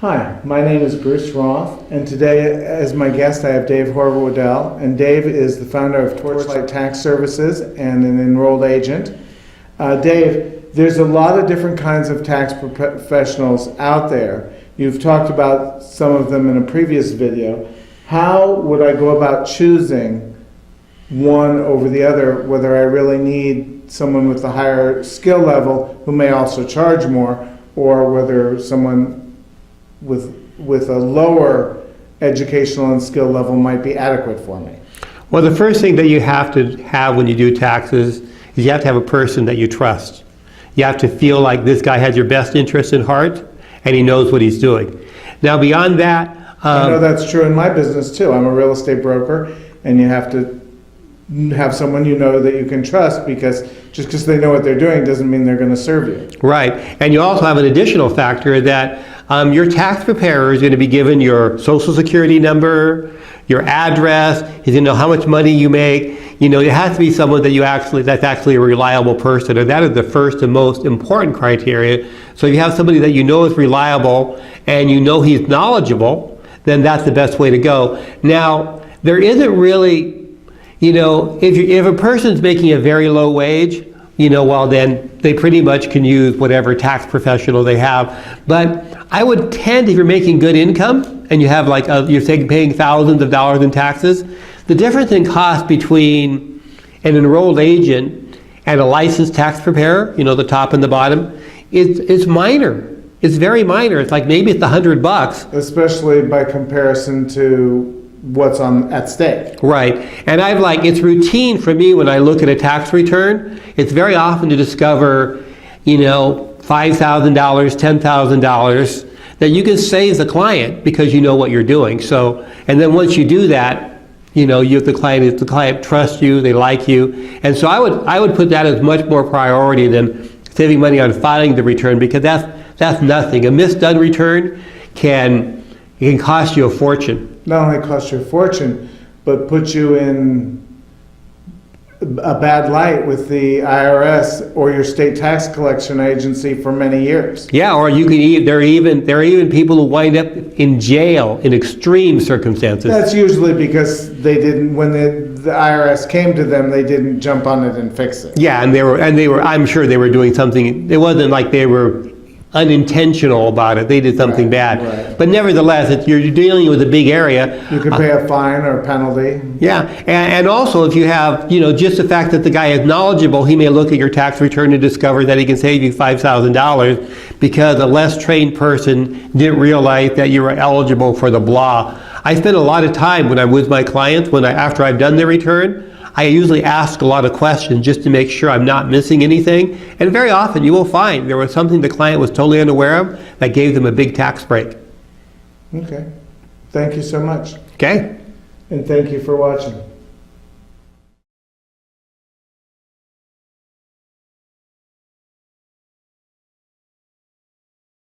Hi, my name is Bruce Roth, and today as my guest I have Dave Horvath-Waddell, and Dave is the founder of Torchlight Tax Services and an enrolled agent. Dave, there's a lot of different kinds of tax professionals out there. You've talked about some of them in a previous video. How would I go about choosing one over the other, whether I really need someone with a higher skill level who may also charge more, or whether someone with a lower educational and skill level might be adequate for me? Well, the first thing that you have to have when you do taxes is you have to have a person that you trust. You have to feel like this guy has your best interest in heart and he knows what he's doing. Now, beyond that... I know that's true in my business too. I'm a real estate broker, and you have to have someone you know that you can trust, because just because they know what they're doing doesn't mean they're going to serve you. Right. And you also have an additional factor that your tax preparer is going to be given your social security number, your address, he's going to know how much money you make. You know, it has to be someone that that's actually a reliable person, and that is the first and most important criteria. So if you have somebody that you know is reliable and you know he's knowledgeable, then that's the best way to go. Now, there isn't really, you know, if a person's making a very low wage, you know, well then they pretty much can use whatever tax professional they have. But I would tend, if you're making good income and you have like, you're paying thousands of dollars in taxes, the difference in cost between an enrolled agent and a licensed tax preparer, you know, the top and the bottom, is minor. It's very minor. It's like maybe it's $100. Especially by comparison to what's at stake. Right. And it's routine for me when I look at a tax return, it's very often to discover, you know, $5,000, $10,000 that you can save the client because you know what you're doing. So, and then once you do that, you know, the client trusts you, they like you. And so I would put that as much more priority than saving money on filing the return, because that's nothing. A misdone return can cost you a fortune. Not only cost you a fortune, but put you in a bad light with the IRS or your state tax collection agency for many years. Yeah, or there are even people who wind up in jail in extreme circumstances. That's usually because when the IRS came to them, they didn't jump on it and fix it. Yeah, and they were I'm sure they were doing something. It wasn't like they were unintentional about it. They did something bad. Right. But nevertheless, you're dealing with a big area. You could pay a fine or a penalty. Yeah, and also if you have, you know, just the fact that the guy is knowledgeable, he may look at your tax return and discover that he can save you $5,000 because a less trained person didn't realize that you were eligible for the blah. I spend a lot of time when I'm with my clients, after I've done their return, I usually ask a lot of questions just to make sure I'm not missing anything. And very often you will find there was something the client was totally unaware of that gave them a big tax break. Okay. Thank you so much. Okay. And thank you for watching.